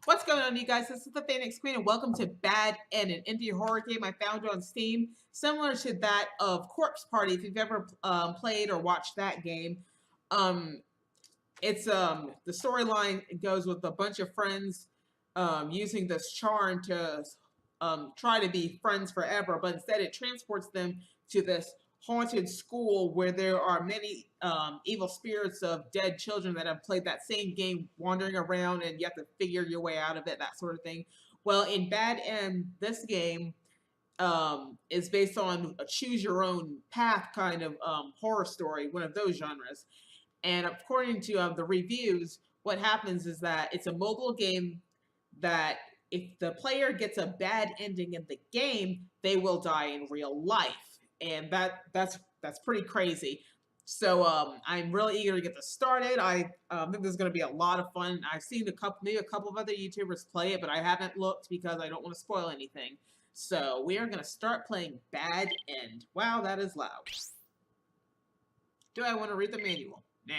What's going on, you guys? This is the Phoenix Queen, and welcome to Bad End, an indie horror game I found on Steam, similar to that of Corpse Party. If you've ever played or watched that game, um, it's the storyline goes with a bunch of friends using this charm to try to be friends forever, but instead it transports them to this haunted school where there are many evil spirits of dead children that have played that same game wandering around, and you have to figure your way out of it, that sort of thing. Well, in Bad End, this game is based on a choose your own path kind of horror story, one of those genres. And according to the reviews, what happens is that it's a mobile game that if the player gets a bad ending in the game, they will die in real life, and that's pretty crazy. So I'm really eager to get this started. I think this is going to be a lot of fun. I've seen maybe a couple of other YouTubers play it, but I haven't looked because I don't want to spoil anything. So we are going to start playing Bad End. Wow, that is loud. Do I want to read the manual? Nah.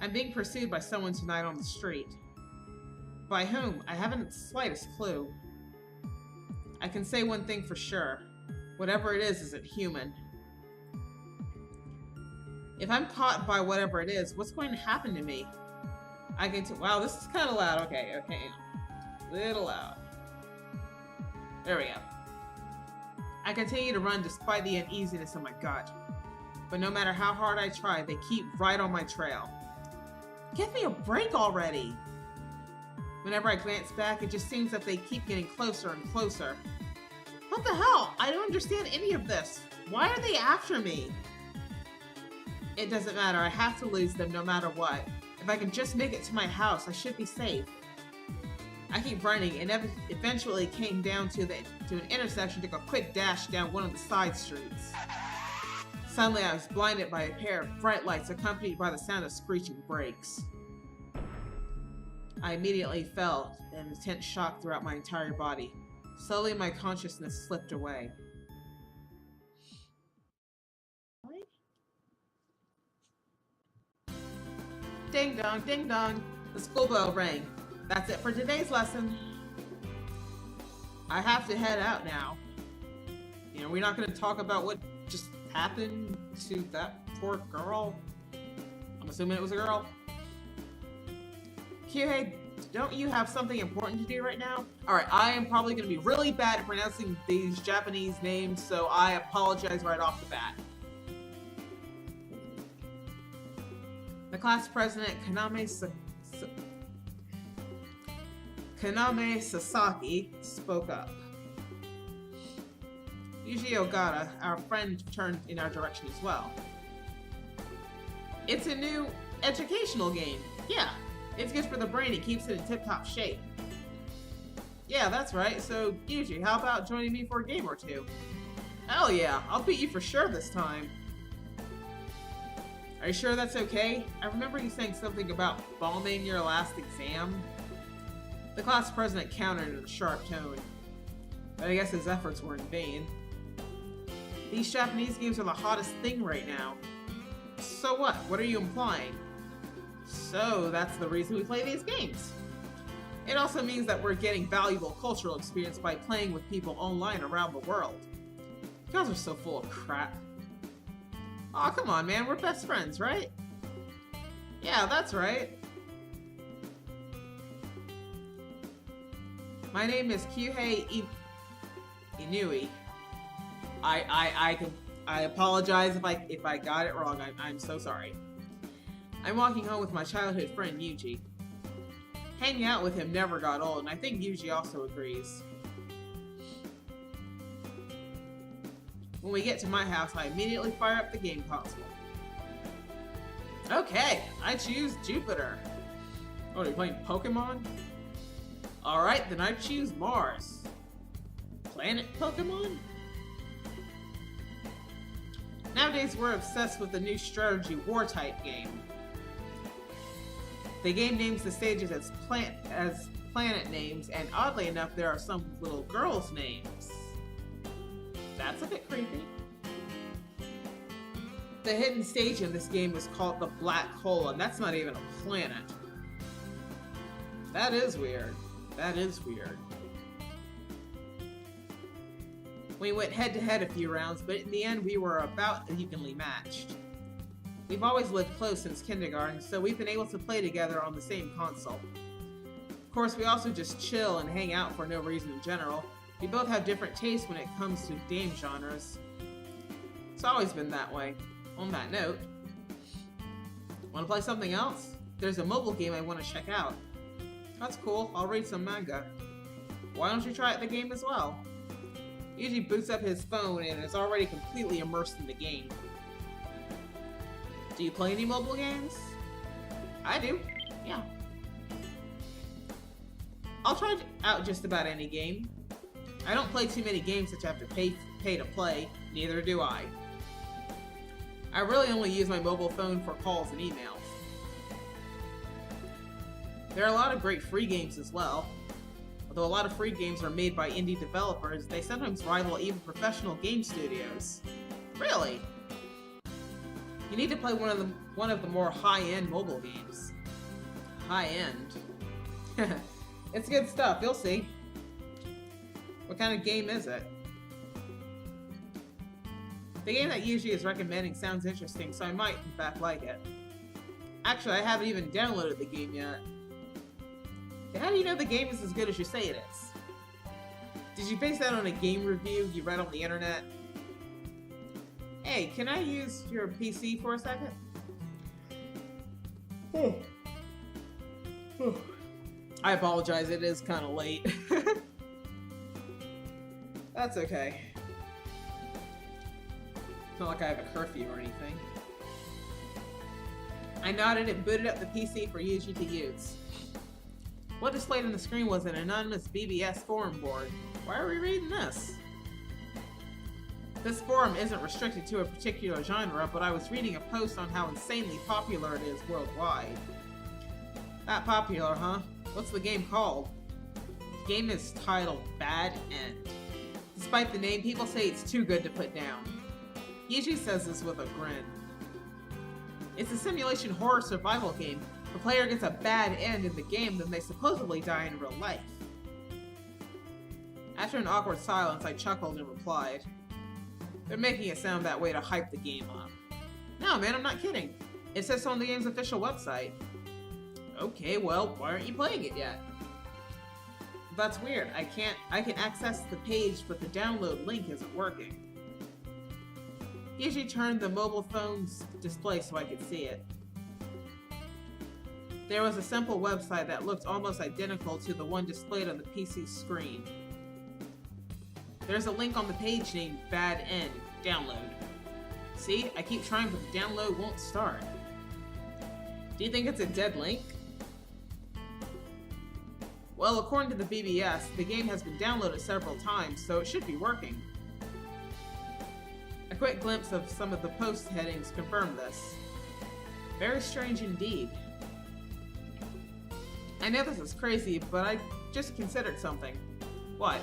I'm being pursued by someone tonight on the street. By whom? I haven't the slightest clue. I can say one thing for sure. Whatever it is isn't human. If I'm caught by whatever it is, what's going to happen to me? Wow, this is kind of loud. Okay. Little loud. There we go. I continue to run despite the uneasiness in my gut. But no matter how hard I try, they keep right on my trail. Give me a break already! Whenever I glance back, it just seems that they keep getting closer and closer. What the hell? I don't understand any of this. Why are they after me? It doesn't matter. I have to lose them no matter what. If I can just make it to my house, I should be safe. I keep running and eventually came down to an intersection, took a quick dash down one of the side streets. Suddenly, I was blinded by a pair of bright lights accompanied by the sound of screeching brakes. I immediately felt an intense shock throughout my entire body. Slowly, my consciousness slipped away. Ding dong, ding dong. The school bell rang. That's it for today's lesson. I have to head out now. We're not going to talk about what just happened to that poor girl. I'm assuming it was a girl. Kyuhei, don't you have something important to do right now? Alright, I am probably going to be really bad at pronouncing these Japanese names, so I apologize right off the bat. The class president, Kaname Sasaki, spoke up. Yuji Ogata, our friend, turned in our direction as well. It's a new educational game. Yeah, it's good for the brain. It keeps it in tip-top shape. Yeah, that's right. So, Yuji, how about joining me for a game or two? Hell yeah, I'll beat you for sure this time. Are you sure that's okay? I remember you saying something about bombing your last exam. The class president countered in a sharp tone, but I guess his efforts were in vain. These Japanese games are the hottest thing right now. So what? What are you implying? So that's the reason we play these games. It also means that we're getting valuable cultural experience by playing with people online around the world. You guys are so full of crap. Aw, come on, man. We're best friends, right? Yeah, that's right. My name is Kyuhei Inui. I apologize if I got it wrong. I'm so sorry. I'm walking home with my childhood friend Yuji. Hanging out with him never got old, and I think Yuji also agrees. When we get to my house, I immediately fire up the game console. Okay, I choose Jupiter. Oh, are you playing Pokemon? Alright, then I choose Mars. Planet Pokemon? Nowadays, we're obsessed with the new strategy war-type game. The game names the stages as planet names, and oddly enough, there are some little girls' names. That's a bit creepy. The hidden stage in this game is called the Black Hole, and that's not even a planet. That is weird. That is weird. We went head-to-head a few rounds, but in the end we were about evenly matched. We've always lived close since kindergarten, so we've been able to play together on the same console. Of course, we also just chill and hang out for no reason in general. We both have different tastes when it comes to game genres. It's always been that way. On that note, want to play something else? There's a mobile game I want to check out. That's cool, I'll read some manga. Why don't you try out the game as well? Usually boots up his phone and is already completely immersed in the game. Do you play any mobile games? I do, yeah. I'll try out just about any game. I don't play too many games that you have to pay to play, neither do I. I really only use my mobile phone for calls and emails. There are a lot of great free games as well. Although a lot of free games are made by indie developers, they sometimes rival even professional game studios. Really? You need to play one of the more high-end mobile games. High-end? It's good stuff, you'll see. What kind of game is it? The game that Yuji is recommending sounds interesting, so I might, in fact, like it. Actually, I haven't even downloaded the game yet. How do you know the game is as good as you say it is? Did you base that on a game review you read on the internet? Hey, can I use your PC for a second? I apologize, it is kind of late. That's okay. It's not like I have a curfew or anything. I nodded and booted up the PC for Yuji to use. What displayed on the screen was an anonymous BBS forum board. Why are we reading this? This forum isn't restricted to a particular genre, but I was reading a post on how insanely popular it is worldwide. That popular, huh? What's the game called? The game is titled Bad End. Despite the name, people say it's too good to put down. Yuji says this with a grin. It's a simulation horror survival game. The player gets a bad end in the game, then they supposedly die in real life. After an awkward silence, I chuckled and replied, "They're making it sound that way to hype the game up." No, man, I'm not kidding. It says so on the game's official website. Okay, well, why aren't you playing it yet? That's weird. I can access the page, but the download link isn't working. Yuji turned the mobile phone's display so I could see it. There was a simple website that looked almost identical to the one displayed on the PC screen. There's a link on the page named Bad End, download. See, I keep trying but the download won't start. Do you think it's a dead link? Well, according to the BBS, the game has been downloaded several times, so it should be working. A quick glimpse of some of the post headings confirmed this. Very strange indeed. I know this is crazy, but I just considered something. What?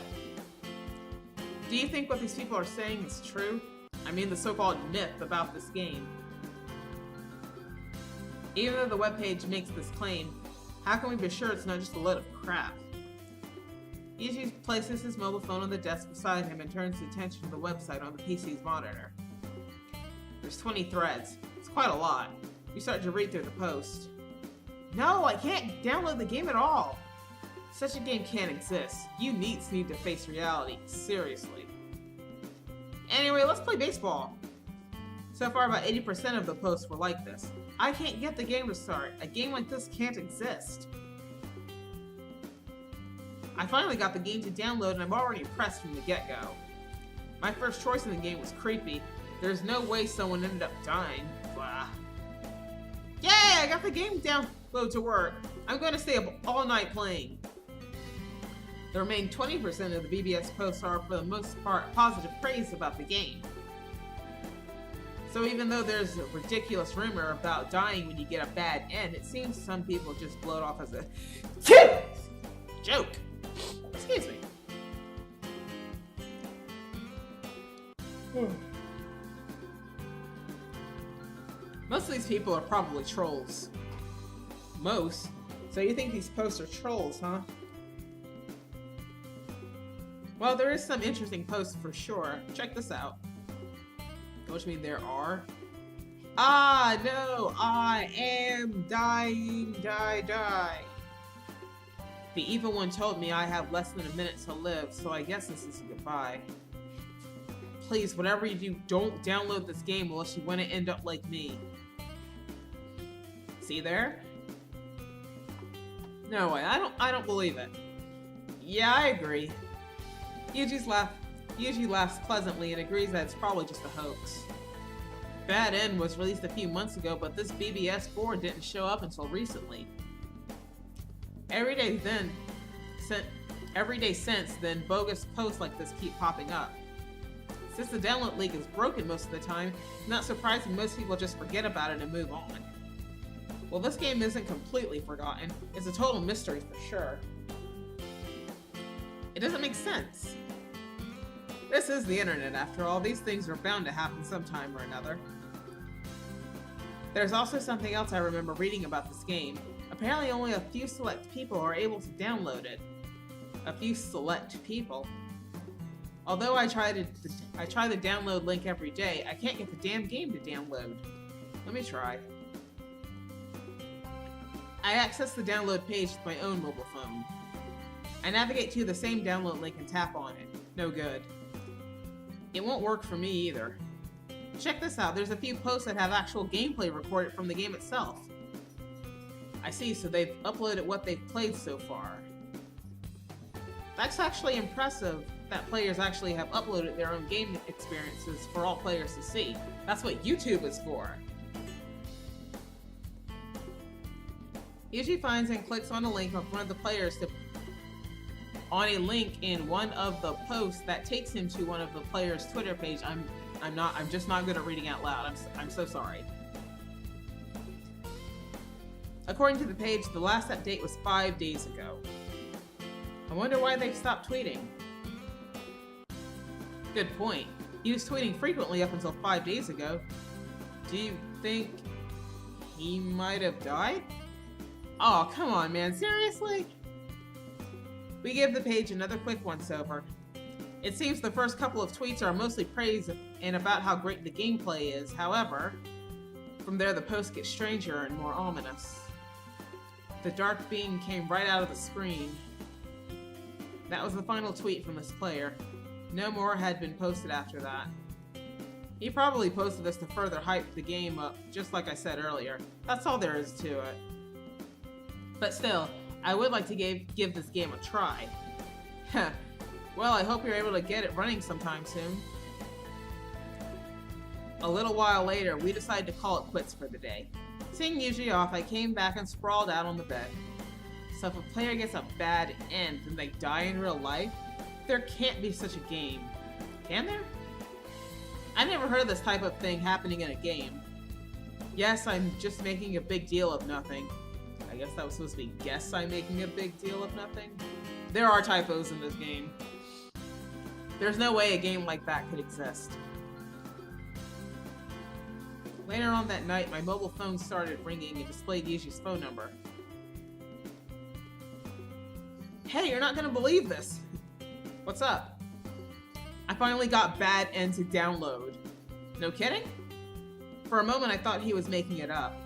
Do you think what these people are saying is true? I mean the so-called myth about this game. Even though the webpage makes this claim, how can we be sure it's not just a load of crap? Yuji places his mobile phone on the desk beside him and turns his attention to the website on the PC's monitor. There's 20 threads. It's quite a lot. You start to read through the post. No, I can't download the game at all. Such a game can't exist. You neats need to face reality. Seriously. Anyway, let's play baseball. So far, about 80% of the posts were like this. I can't get the game to start. A game like this can't exist. I finally got the game to download and I'm already impressed from the get-go. My first choice in the game was creepy. There's no way someone ended up dying. Blah. Yay! I got the game download to work. I'm going to stay up all night playing. The remaining 20% of the BBS posts are, for the most part, positive praise about the game. So even though there's a ridiculous rumor about dying when you get a bad end, it seems some people just blow it off as a joke. Excuse me. Most of these people are probably trolls. Most? So you think these posts are trolls, huh? Well, there is some interesting posts for sure. Check this out. What do you mean there are? Ah, no, I am dying, die. The evil one told me I have less than a minute to live, so I guess this is a goodbye. Please, whatever you do, don't download this game unless you want to end up like me. See there? No way, I don't believe it. Yeah, I agree. Yuji's laughs pleasantly and agrees that it's probably just a hoax. Bad End was released a few months ago, but this BBS 4 didn't show up until recently. Every day since then, bogus posts like this keep popping up. Since the download link is broken most of the time, it's not surprising most people just forget about it and move on. Well, this game isn't completely forgotten. It's a total mystery for sure. It doesn't make sense. This is the internet after all. These things are bound to happen sometime or another. There's also something else I remember reading about this game. Apparently only a few select people are able to download it. A few select people. Although I try the download link every day, I can't get the damn game to download. Let me try. I access the download page with my own mobile phone. I navigate to the same download link and tap on it. No good. It won't work for me either. Check this out, there's a few posts that have actual gameplay recorded from the game itself. I see, so they've uploaded what they've played so far. That's actually impressive that players actually have uploaded their own game experiences for all players to see. That's what YouTube is for. Yuji finds and clicks on a link of one of the players on a link in one of the posts that takes him to one of the players' Twitter page. I'm just not good at reading out loud. I'm so sorry. According to the page, the last update was 5 days ago. I wonder why they've stopped tweeting. Good point. He was tweeting frequently up until 5 days ago. Do you think he might have died? Oh, come on, man. Seriously? We give the page another quick once-over. It seems the first couple of tweets are mostly praise and about how great the gameplay is. However, from there the posts get stranger and more ominous. The dark beam came right out of the screen. That was the final tweet from this player. No more had been posted after that. He probably posted this to further hype the game up, just like I said earlier. That's all there is to it. But still, I would like to give this game a try. Well, I hope you're able to get it running sometime soon. A little while later, we decided to call it quits for the day. Seeing Yuji off, I came back and sprawled out on the bed. So if a player gets a bad end and they die in real life, there can't be such a game. Can there? I never heard of this type of thing happening in a game. Yes, I'm just making a big deal of nothing. I guess that was supposed to be guess I'm making a big deal of nothing. There are typos in this game. There's no way a game like that could exist. Later on that night, my mobile phone started ringing and displayed Yuji's phone number. Hey, you're not gonna believe this! What's up? I finally got Bad End to download. No kidding? For a moment I thought he was making it up.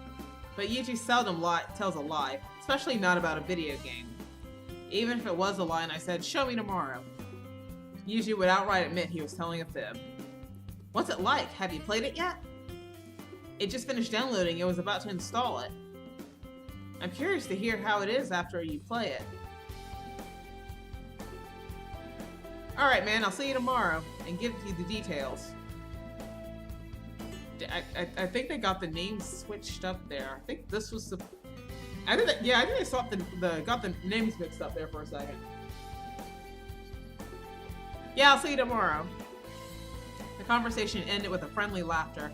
But Yuji seldom tells a lie, especially not about a video game. Even if it was a lie and I said, show me tomorrow. Yuji would outright admit he was telling a fib. What's it like? Have you played it yet? It just finished downloading and was about to install it. I'm curious to hear how it is after you play it. Alright man, I'll see you tomorrow and give you the details. I think they got the names switched up there. I think this was the... I think they swapped got the names mixed up there for a second. Yeah, I'll see you tomorrow. The conversation ended with a friendly laughter.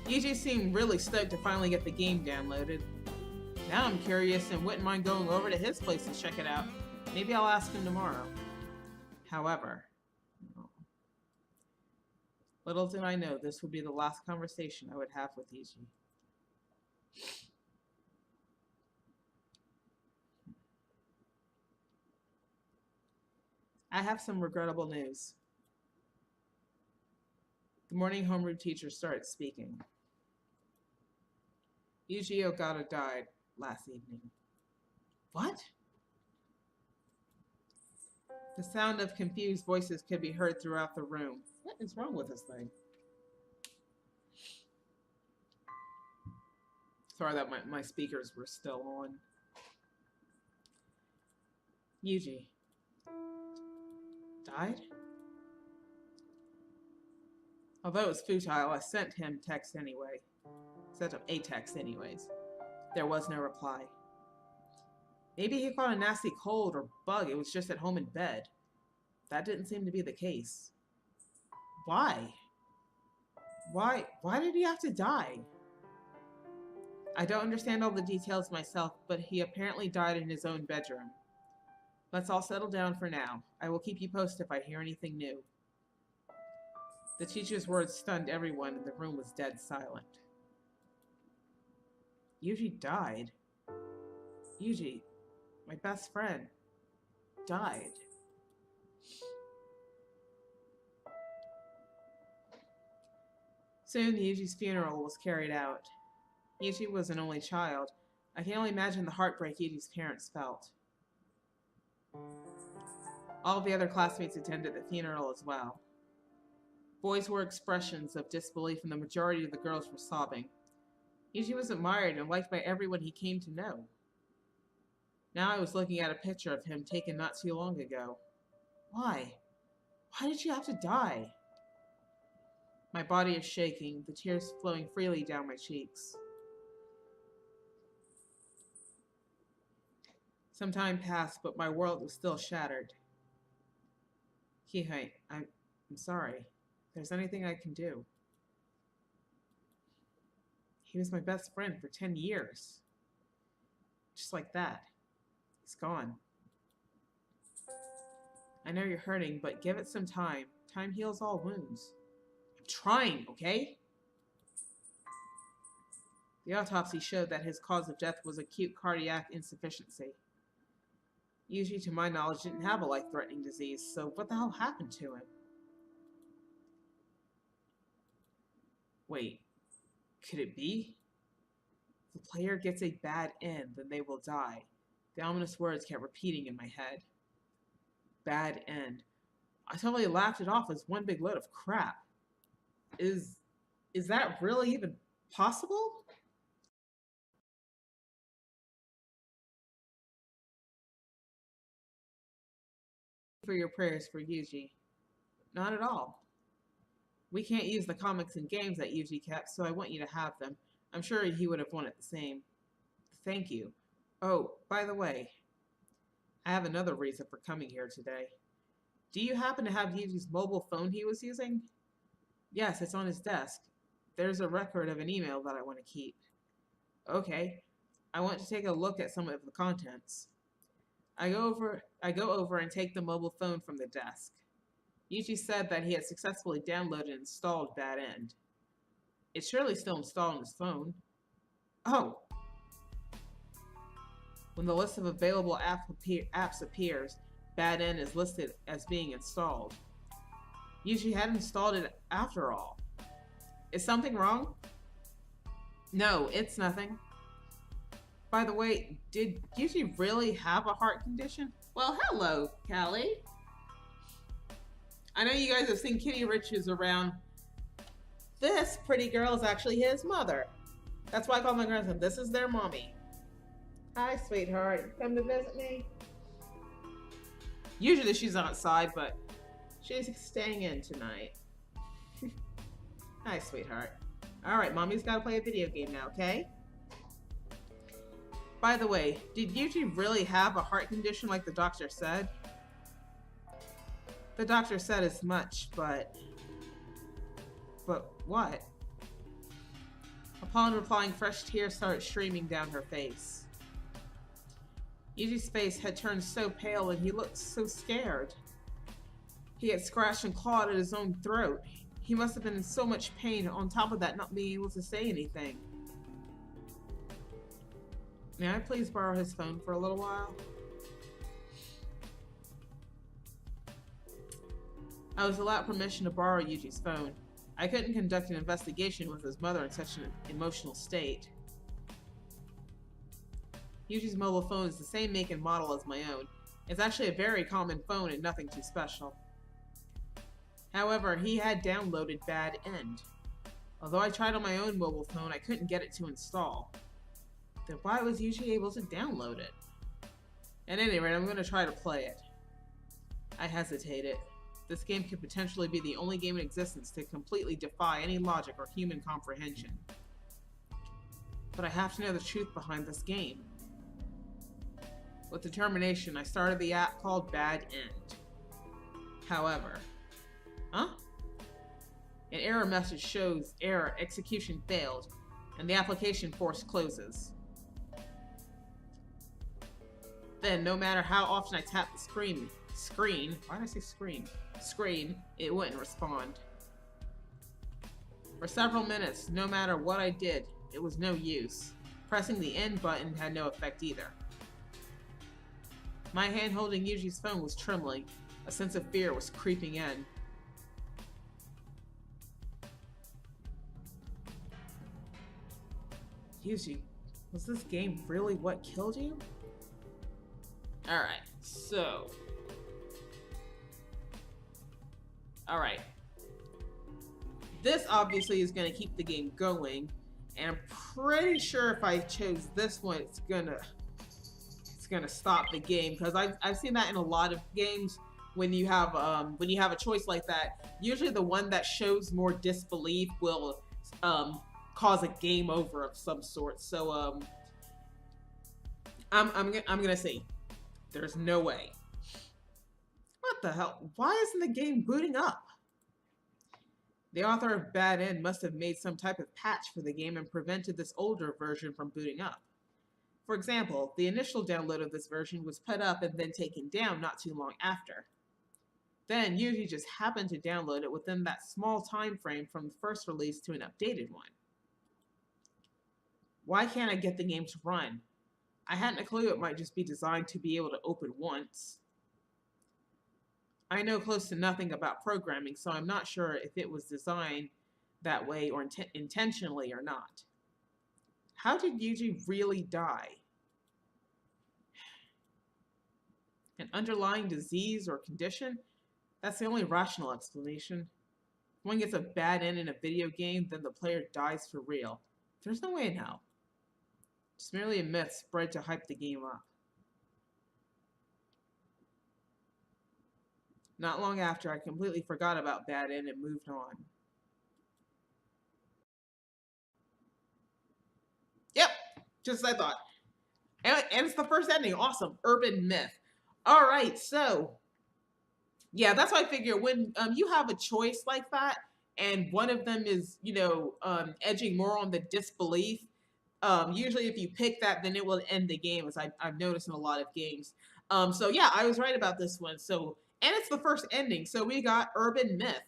Yuji seemed really stoked to finally get the game downloaded. Now I'm curious and wouldn't mind going over to his place to check it out. Maybe I'll ask him tomorrow. However, Little did I know this would be the last conversation I would have with Yuji. I have some regrettable news. The morning homeroom teacher started speaking. Yuji Ogata died last evening. What? The sound of confused voices could be heard throughout the room. What is wrong with this thing? Sorry that my speakers were still on. Yuji. Died? Although it was futile, I sent him text anyway. Sent him a text anyways. There was no reply. Maybe he caught a nasty cold or bug. It was just at home in bed. That didn't seem to be the case. Why? Why did he have to die? I don't understand all the details myself, but he apparently died in his own bedroom. Let's all settle down for now. I will keep you posted if I hear anything new. The teacher's words stunned everyone, and the room was dead silent. Yuji died. Yuji, my best friend, died. Soon, Yuji's funeral was carried out. Yuji was an only child. I can only imagine the heartbreak Yuji's parents felt. All of the other classmates attended the funeral as well. Boys wore expressions of disbelief, and the majority of the girls were sobbing. Yuji was admired and liked by everyone he came to know. Now I was looking at a picture of him taken not too long ago. Why? Why did you have to die? My body is shaking, the tears flowing freely down my cheeks. Some time passed, but my world was still shattered. Kihei, I'm sorry. If there's anything I can do. He was my best friend for 10 years. Just like that. He's gone. I know you're hurting, but give it some time. Time heals all wounds. I'm trying, okay? The autopsy showed that his cause of death was acute cardiac insufficiency. Yuji, to my knowledge, didn't have a life-threatening disease, so what the hell happened to him? Wait, could it be? If the player gets a bad end, then they will die. The ominous words kept repeating in my head. Bad end. I totally laughed it off as one big load of crap. Is that really even possible? For your prayers for Yuji. Not at all. We can't use the comics and games that Yuji kept, so I want you to have them. I'm sure he would have wanted the same. Thank you. Oh, by the way, I have another reason for coming here today. Do you happen to have Yuji's mobile phone he was using? Yes, it's on his desk. There's a record of an email that I want to keep. Okay. I want to take a look at some of the contents. I go over and take the mobile phone from the desk. Yuji said that he had successfully downloaded and installed Bad End. It's surely still installed on his phone. Oh! When the list of available apps appears, Bad End is listed as being installed. Yuji had installed it after all. Is something wrong? No, it's nothing. By the way, did Yuji really have a heart condition? Well, hello, Callie. I know you guys have seen Kitty Riches around. This pretty girl is actually his mother. That's why I call my grandson. This is their mommy. Hi, sweetheart. Come to visit me? Usually she's outside, but she's staying in tonight. Hi, sweetheart. Alright, mommy's gotta play a video game now, okay? By the way, did Yuji really have a heart condition like the doctor said? The doctor said as much, but what? Upon replying, fresh tears started streaming down her face. Yuji's face had turned so pale and he looked so scared. He had scratched and clawed at his own throat. He must have been in so much pain, on top of that not being able to say anything. May I please borrow his phone for a little while? I was allowed permission to borrow Yuji's phone. I couldn't conduct an investigation with his mother in such an emotional state. Yuji's mobile phone is the same make and model as my own. It's actually a very common phone and nothing too special. However, he had downloaded Bad End. Although I tried on my own mobile phone, I couldn't get it to install. Then why was Yuji able to download it? At any rate, I'm going to try to play it. I hesitated. This game could potentially be the only game in existence to completely defy any logic or human comprehension. But I have to know the truth behind this game. With determination, I started the app called Bad End. However... Huh? An error message shows error execution failed, and the application force closes. Then, no matter how often I tapped the screen, why did I say screen, it wouldn't respond. For several minutes, no matter what I did, it was no use. Pressing the end button had no effect either. My hand holding Yuji's phone was trembling. A sense of fear was creeping in. Yuji, was this game really what killed you? Alright, so... Alright. This obviously is going to keep the game going, and I'm pretty sure if I chose this one, it's gonna stop the game, because I've seen that in a lot of games. When you have a choice like that, usually the one that shows more disbelief will cause a game over of some sort. So I'm gonna say there's no way. What the hell? Why isn't the game booting up? The author of Bad End must have made some type of patch for the game and prevented this older version from booting up. For example, the initial download of this version was put up and then taken down not too long after. Then Yuji just happened to download it within that small time frame from the first release to an updated one. Why can't I get the game to run? I hadn't a clue it might just be designed to be able to open once. I know close to nothing about programming, so I'm not sure if it was designed that way or intentionally or not. How did Yuji really die? An underlying disease or condition? That's the only rational explanation. If one gets a bad end in a video game, then the player dies for real. There's no way in hell. It's merely a myth spread to hype the game up. Not long after, I completely forgot about Bad End and moved on. Yep, just as I thought. And it's the first ending. Awesome. Urban myth. All right, so yeah, that's why I figure when you have a choice like that, and one of them is, edging more on the disbelief, usually if you pick that, then it will end the game, as I've noticed in a lot of games. So yeah, I was right about this one. So, and it's the first ending. So we got Urban Myth,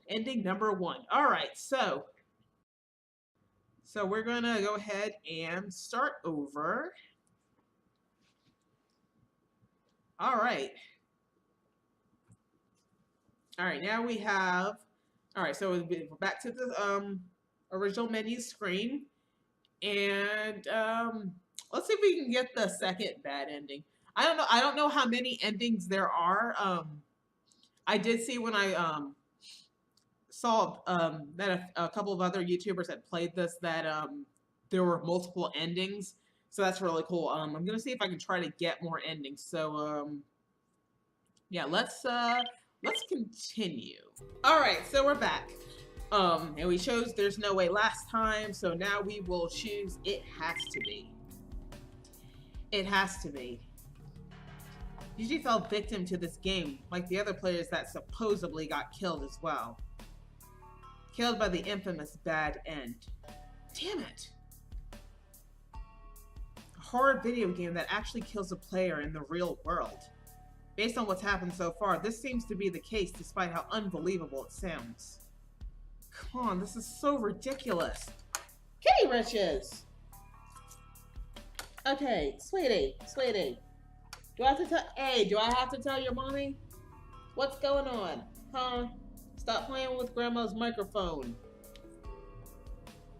ending number 1. All right, so we're gonna go ahead and start over. All right. All right, now we have, all right, so we're back to the original menu screen. And let's see if we can get the second bad ending. I don't know how many endings there are. I did see when I saw that a couple of other YouTubers had played this that there were multiple endings. So that's really cool. I'm gonna see if I can try to get more endings. So yeah, let's continue. All right, so we're back. And we chose There's No Way last time, so now we will choose It Has to Be. It has to be. Yuji fell victim to this game, like the other players that supposedly got killed as well. Killed by the infamous Bad End. Damn it! A horror video game that actually kills a player in the real world. Based on what's happened so far, this seems to be the case despite how unbelievable it sounds. Come on, this is so ridiculous. Kitty Riches! Okay, sweetie. Do I have to tell? Hey, do I have to tell your mommy? What's going on? Huh? Stop playing with Grandma's microphone.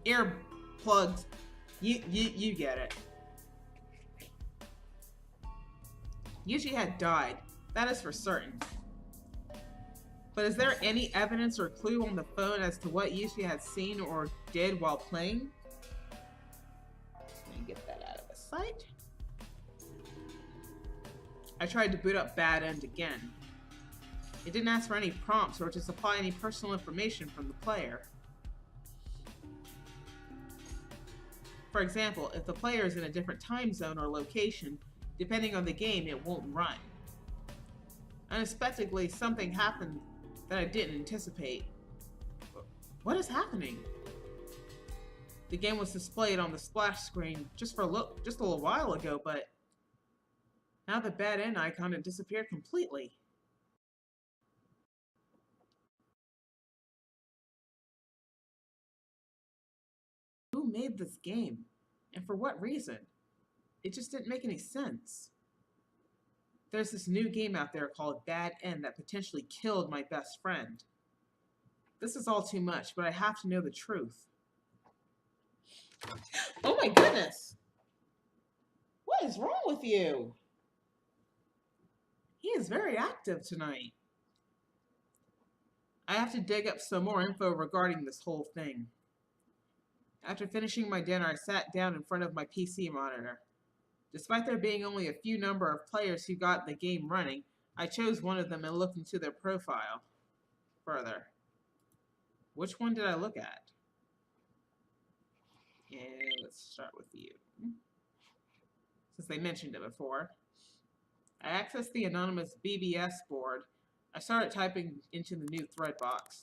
Earplugs. You get it. Yuji had died. That is for certain. But is there any evidence or clue on the phone as to what Yuji had seen or did while playing? Let me get that out of the sight. I tried to boot up Bad End again. It didn't ask for any prompts or to supply any personal information from the player. For example, if the player is in a different time zone or location, depending on the game, it won't run. Unexpectedly, something happened that I didn't anticipate. What is happening? The game was displayed on the splash screen just a little while ago, but now the Bad End icon had disappeared completely. Who made this game? And for what reason? It just didn't make any sense. There's this new game out there called Bad End that potentially killed my best friend. This is all too much, but I have to know the truth. Oh my goodness! What is wrong with you? He is very active tonight. I have to dig up some more info regarding this whole thing. After finishing my dinner, I sat down in front of my PC monitor. Despite there being only a few number of players who got the game running, I chose one of them and looked into their profile further. Which one did I look at? And let's start with you. Since they mentioned it before. I accessed the anonymous BBS board. I started typing into the new thread box.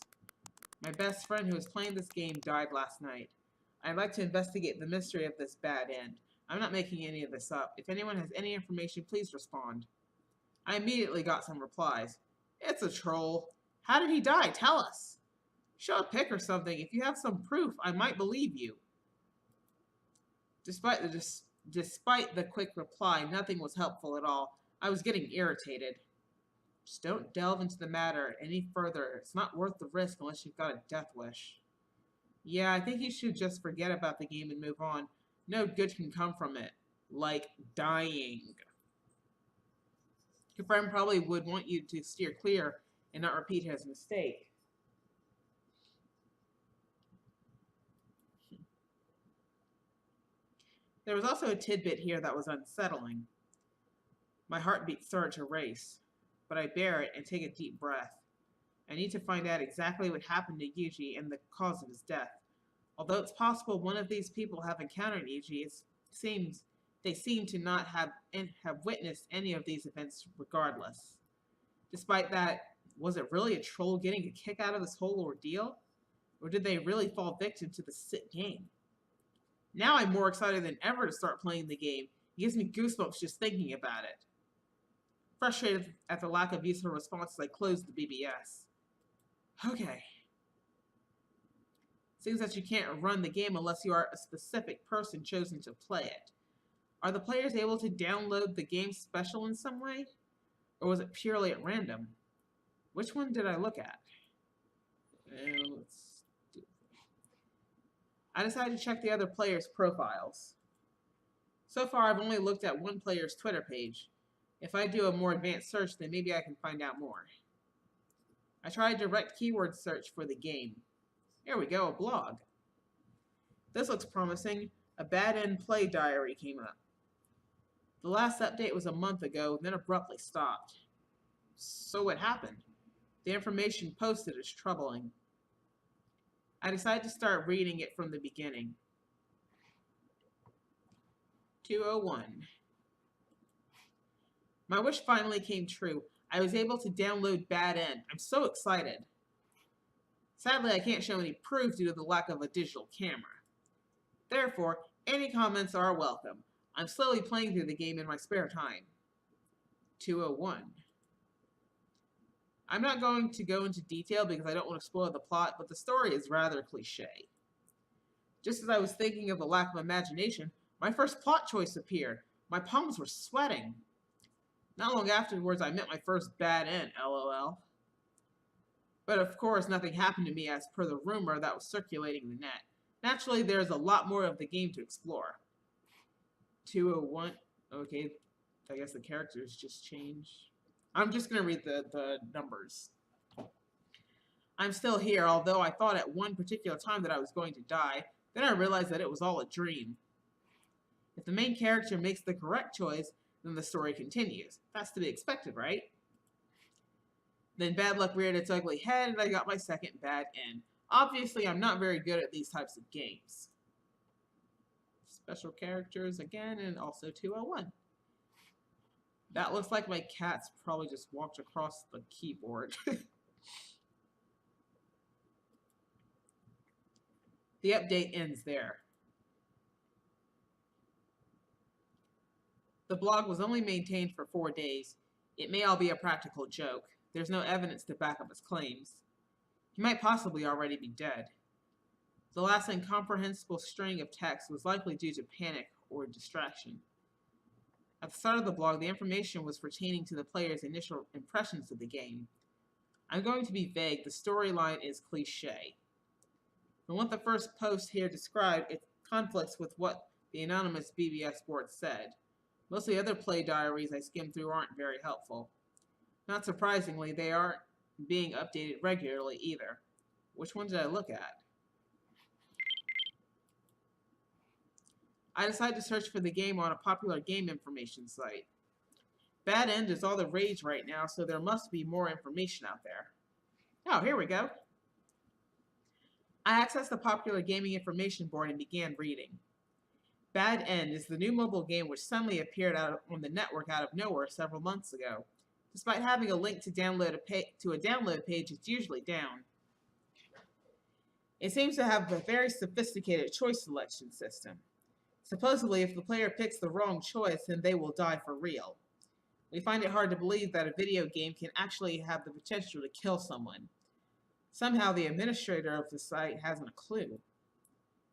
My best friend who was playing this game died last night. I'd like to investigate the mystery of this Bad End. I'm not making any of this up. If anyone has any information, please respond. I immediately got some replies. It's a troll. How did he die? Tell us. Show a pic or something. If you have some proof, I might believe you. Despite the quick reply, nothing was helpful at all. I was getting irritated. Just don't delve into the matter any further. It's not worth the risk unless you've got a death wish. Yeah, I think you should just forget about the game and move on. No good can come from it. Like dying. Your friend probably would want you to steer clear and not repeat his mistake. There was also a tidbit here that was unsettling. My heartbeat started to race, but I bear it and take a deep breath. I need to find out exactly what happened to Yuji and the cause of his death. Although it's possible one of these people have encountered Yuji, they seem to not have witnessed any of these events regardless. Despite that, was it really a troll getting a kick out of this whole ordeal? Or did they really fall victim to the sick game? Now I'm more excited than ever to start playing the game. It gives me goosebumps just thinking about it. Frustrated at the lack of useful responses, I closed the BBS. Okay. Seems that you can't run the game unless you are a specific person chosen to play it. Are the players able to download the game special in some way? Or was it purely at random? Which one did I look at? I decided to check the other players' profiles. So far, I've only looked at one player's Twitter page. If I do a more advanced search, then maybe I can find out more. I tried direct keyword search for the game. Here we go, a blog. This looks promising. A Bad End play diary came up. The last update was a month ago, then abruptly stopped. So what happened? The information posted is troubling. I decided to start reading it from the beginning. 201. My wish finally came true. I was able to download Bad End. I'm so excited. Sadly, I can't show any proof due to the lack of a digital camera. Therefore, any comments are welcome. I'm slowly playing through the game in my spare time. 201. I'm not going to go into detail because I don't want to spoil the plot, but the story is rather cliche. Just as I was thinking of the lack of imagination, my first plot choice appeared. My palms were sweating. Not long afterwards, I met my first bad end, lol. But of course, nothing happened to me as per the rumor that was circulating the net. Naturally, there's a lot more of the game to explore. 201. Okay, I guess the characters just changed. I'm just going to read the numbers. I'm still here, although I thought at one particular time that I was going to die. Then I realized that it was all a dream. If the main character makes the correct choice, then the story continues. That's to be expected, right? Then bad luck reared its ugly head, and I got my second bad end. Obviously, I'm not very good at these types of games. Special characters again, and also 201. That looks like my cat's probably just walked across the keyboard. The update ends there. The blog was only maintained for 4 days. It may all be a practical joke. There's no evidence to back up his claims. He might possibly already be dead. The last incomprehensible string of text was likely due to panic or distraction. At the start of the blog, the information was pertaining to the player's initial impressions of the game. I'm going to be vague. The storyline is cliché. From what the first post here described, it conflicts with what the anonymous BBS board said. Most of the other play diaries I skimmed through aren't very helpful. Not surprisingly, they aren't being updated regularly either. Which one did I look at? I decided to search for the game on a popular game information site. Bad End is all the rage right now, so there must be more information out there. Oh, here we go. I accessed the popular gaming information board and began reading. Bad End is the new mobile game which suddenly appeared on the network out of nowhere several months ago. Despite having a link to a download page, it's usually down. It seems to have a very sophisticated choice selection system. Supposedly, if the player picks the wrong choice, then they will die for real. We find it hard to believe that a video game can actually have the potential to kill someone. Somehow, the administrator of the site hasn't a clue.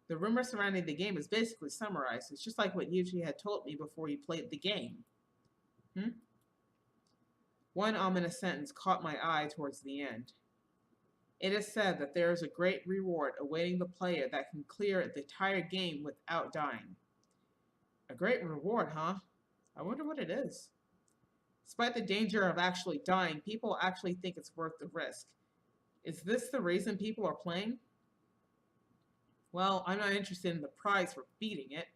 The rumor surrounding the game is basically summarized. It's just like what Yuji had told me before he played the game. One ominous sentence caught my eye towards the end. It is said that there is a great reward awaiting the player that can clear the entire game without dying. A great reward, huh? I wonder what it is. Despite the danger of actually dying, people actually think it's worth the risk. Is this the reason people are playing? Well, I'm not interested in the prize for beating it.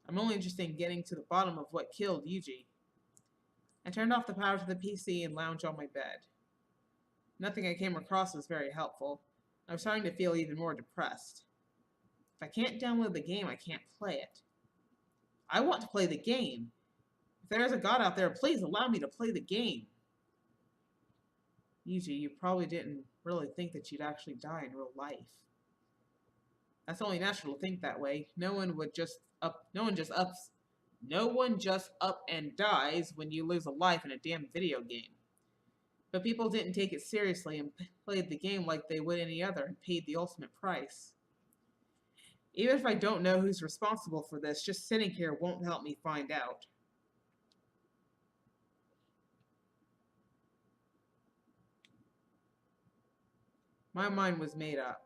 I'm only interested in getting to the bottom of what killed Yuji. I turned off the power to the PC and lounged on my bed. Nothing I came across was very helpful. I was starting to feel even more depressed. If I can't download the game, I can't play it. I want to play the game. If there is a God out there, please allow me to play the game. Yuji, you probably didn't really think that you'd actually die in real life. That's only natural to think that way. No one just up and dies when you lose a life in a damn video game. But people didn't take it seriously and played the game like they would any other and paid the ultimate price. Even if I don't know who's responsible for this, just sitting here won't help me find out. My mind was made up.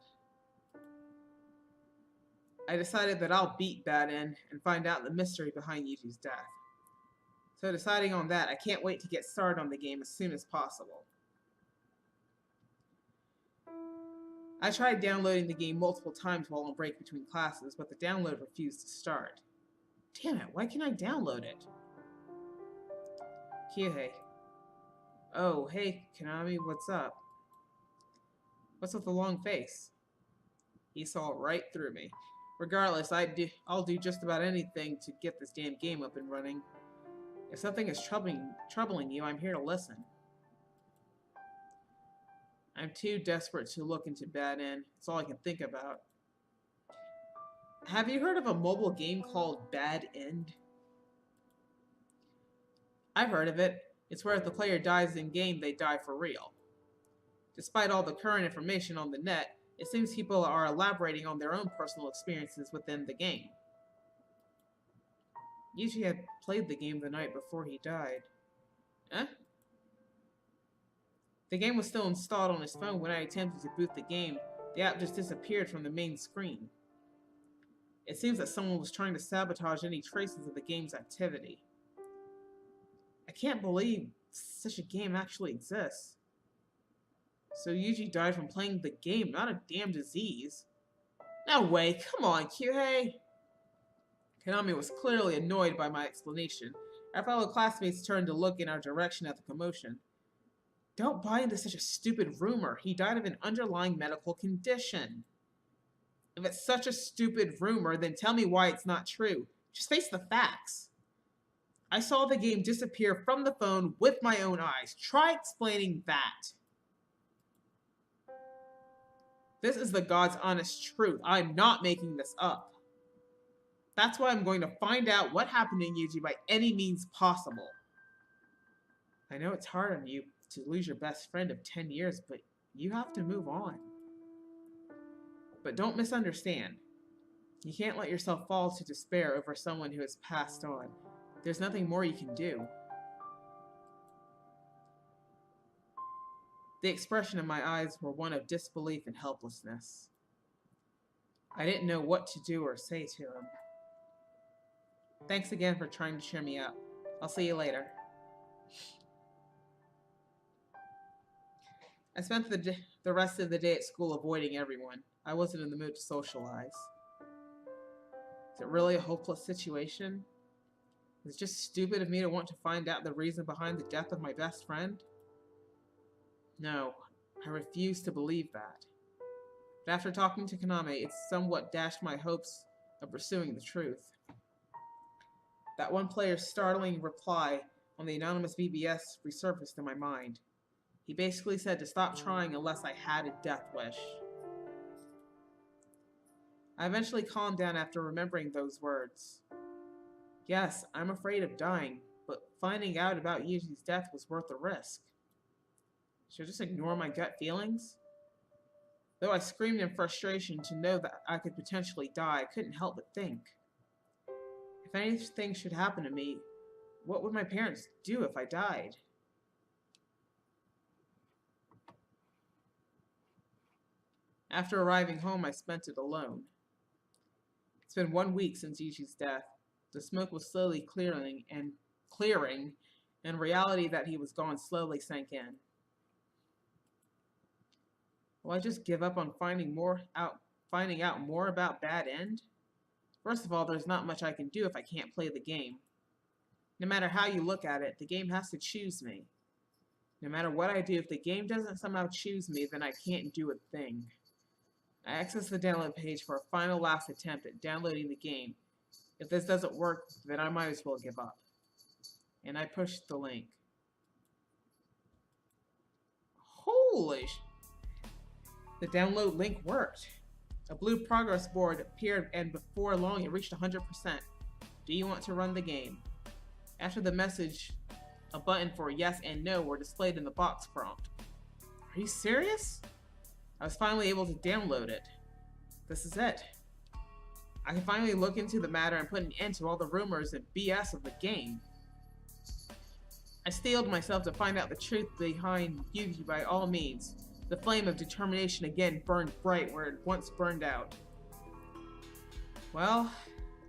I decided that I'll beat Bad End and find out the mystery behind Yuji's death. So deciding on that, I can't wait to get started on the game as soon as possible. I tried downloading the game multiple times while on break between classes, but the download refused to start. Damn it, why can't I download it? Kyuhei. Oh, hey, Konami, what's up? What's with the long face? He saw right through me. Regardless, I'll do just about anything to get this damn game up and running. If something is troubling you, I'm here to listen. I'm too desperate to look into Bad End. That's all I can think about. Have you heard of a mobile game called Bad End? I've heard of it. It's where if the player dies in-game, they die for real. Despite all the current information on the net, it seems people are elaborating on their own personal experiences within the game. Yuji had played the game the night before he died. Huh? The game was still installed on his phone when I attempted to boot the game. The app just disappeared from the main screen. It seems that someone was trying to sabotage any traces of the game's activity. I can't believe such a game actually exists. So Yuji died from playing the game, not a damn disease. No way, come on, Kyuhei! Konami was clearly annoyed by my explanation. Our fellow classmates turned to look in our direction at the commotion. Don't buy into such a stupid rumor. He died of an underlying medical condition. If it's such a stupid rumor, then tell me why it's not true. Just face the facts. I saw the game disappear from the phone with my own eyes. Try explaining that. This is the God's honest truth. I'm not making this up. That's why I'm going to find out what happened to Yuji by any means possible. I know it's hard on you to lose your best friend of 10 years, but you have to move on. But don't misunderstand. You can't let yourself fall to despair over someone who has passed on. There's nothing more you can do. The expression in my eyes were one of disbelief and helplessness. I didn't know what to do or say to him. Thanks again for trying to cheer me up. I'll see you later. I spent the rest of the day at school avoiding everyone. I wasn't in the mood to socialize. Is it really a hopeless situation? Is it just stupid of me to want to find out the reason behind the death of my best friend? No, I refuse to believe that. But after talking to Konami, it somewhat dashed my hopes of pursuing the truth. That one player's startling reply on the anonymous BBS resurfaced in my mind. He basically said to stop trying unless I had a death wish. I eventually calmed down after remembering those words. Yes, I'm afraid of dying, but finding out about Yuji's death was worth the risk. Should I just ignore my gut feelings? Though I screamed in frustration to know that I could potentially die, I couldn't help but think. If anything should happen to me, what would my parents do if I died? After arriving home, I spent it alone. It's been 1 week since Yuji's death. The smoke was slowly clearing, and reality that he was gone slowly sank in. Will I just give up on finding out more about Bad End? First of all, there's not much I can do if I can't play the game. No matter how you look at it, the game has to choose me. No matter what I do, if the game doesn't somehow choose me, then I can't do a thing. I access the download page for a final last attempt at downloading the game. If this doesn't work, then I might as well give up. And I pushed the link. Holy sh... The download link worked. A blue progress board appeared, and before long it reached 100%. Do you want to run the game? After the message, a button for yes and no were displayed in the box prompt. Are you serious? I was finally able to download it. This is it. I can finally look into the matter and put an end to all the rumors and BS of the game. I steeled myself to find out the truth behind Yuji by all means. The flame of determination again burned bright where it once burned out. Well,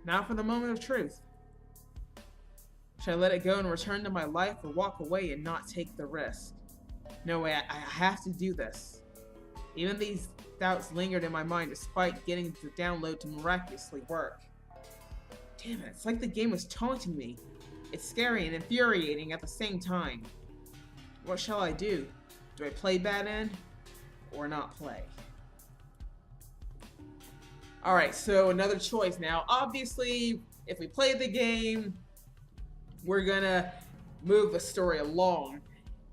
now for the moment of truth. Should I let it go and return to my life, or walk away and not take the risk? No way, I have to do this. Even these doubts lingered in my mind despite getting the download to miraculously work. Damn it, it's like the game was taunting me. It's scary and infuriating at the same time. What shall I do? Do I play Bad End? Or not play? Alright, so another choice now. Obviously, if we play the game, we're gonna move the story along.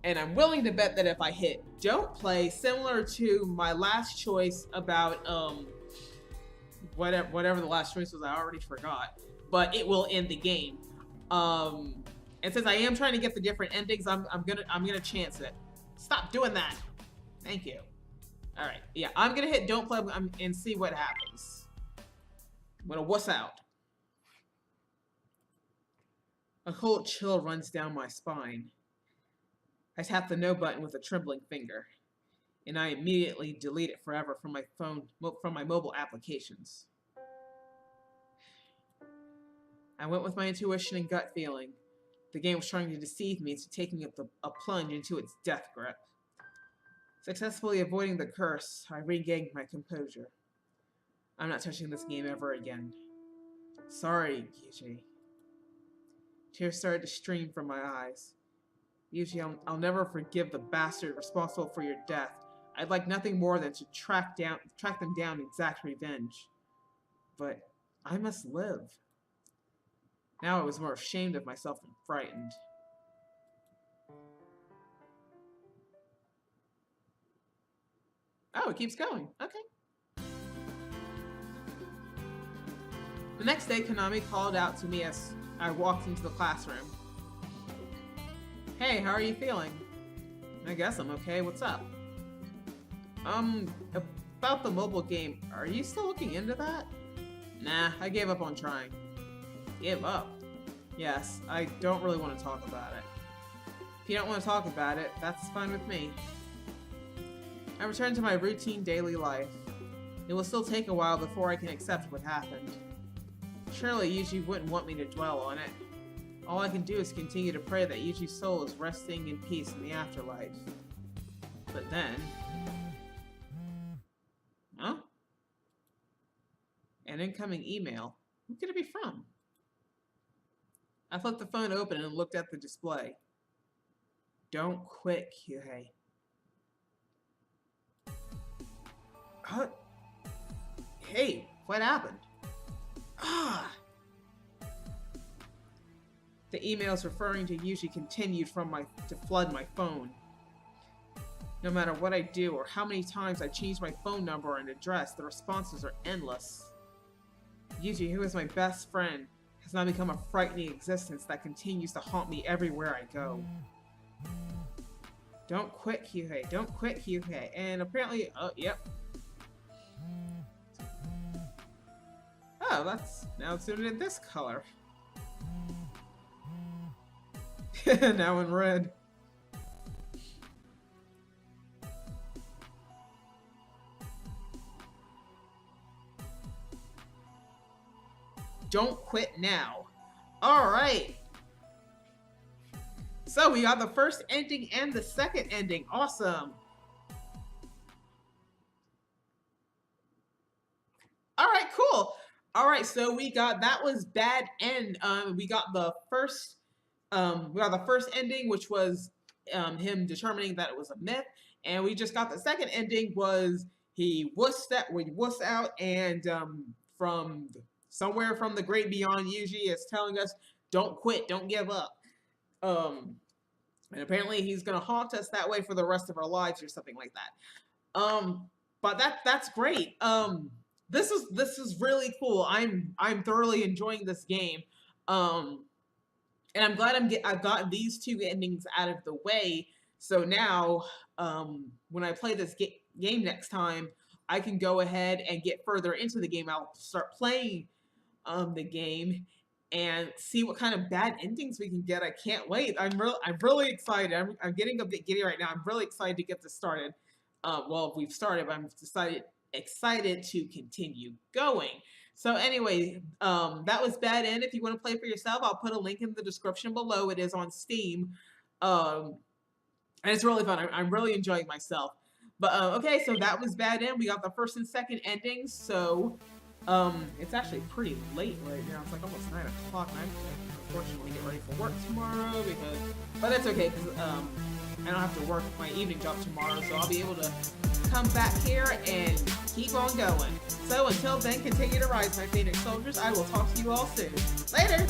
And I'm willing to bet that if I hit don't play, similar to my last choice about whatever the last choice was, I already forgot. But it will end the game. And since I am trying to get the different endings, I'm gonna chance it. Stop doing that. Thank you. Alright, yeah, I'm gonna hit don't play and see what happens. I'm gonna wuss out. A cold chill runs down my spine. I tap the no button with a trembling finger, and I immediately delete it forever from my phone, from my mobile applications. I went with my intuition and gut feeling. The game was trying to deceive me into taking a plunge into its death grip. Successfully avoiding the curse, I regained my composure. I'm not touching this game ever again. Sorry, Yuji. Tears started to stream from my eyes. Yuji, I'll never forgive the bastard responsible for your death. I'd like nothing more than to track them down and exact revenge. But I must live. Now I was more ashamed of myself than frightened. Oh, it keeps going. Okay. The next day, Konami called out to me as I walked into the classroom. Hey, how are you feeling? I guess I'm okay. What's up? About the mobile game, are you still looking into that? Nah, I gave up on trying. Give up? Yes, I don't really want to talk about it. If you don't want to talk about it, that's fine with me. I returned to my routine daily life. It will still take a while before I can accept what happened. Surely Yuji wouldn't want me to dwell on it. All I can do is continue to pray that Yuji's soul is resting in peace in the afterlife. But then... Huh? An incoming email. Who could it be from? I flipped the phone open and looked at the display. Don't quit, Kyuhei. Hey, what happened? Ah! The emails referring to Yuji continued to flood my phone. No matter what I do or how many times I change my phone number and address, the responses are endless. Yuji, who is my best friend, has now become a frightening existence that continues to haunt me everywhere I go. Don't quit, Kyuhei. Don't quit, Kyuhei. And apparently, yep. Oh, now it's suited in this color. Now in red. Don't quit now. Alright. So we got the first ending and the second ending. Awesome. Alright, cool. Alright, so that was Bad End. We got the first ending, which was him determining that it was a myth, and we just got the second ending was he wussed out, and from somewhere from the great beyond, Yuji is telling us, don't quit, don't give up. And apparently he's gonna haunt us that way for the rest of our lives or something like that. But that's great. This is really cool. I'm thoroughly enjoying this game. And I'm glad I've gotten these two endings out of the way. So now, when I play this game next time, I can go ahead and get further into the game. I'll start playing the game and see what kind of bad endings we can get. I can't wait. I'm really excited. I'm getting a bit giddy right now. I'm really excited to get this started. Well, we've started, but I'm excited to continue going. So anyway, that was Bad End. If you want to play for yourself, I'll put a link in the description below. It is on Steam. And it's really fun. I'm really enjoying myself. But okay, so that was Bad End. We got the first and second endings. So it's actually pretty late right now. It's like almost 9 o'clock. And I have to unfortunately get ready for work tomorrow but that's okay because I don't have to work my evening job tomorrow, so I'll be able to come back here and keep on going. So until then, continue to rise, my Phoenix soldiers. I will talk to you all soon. Later!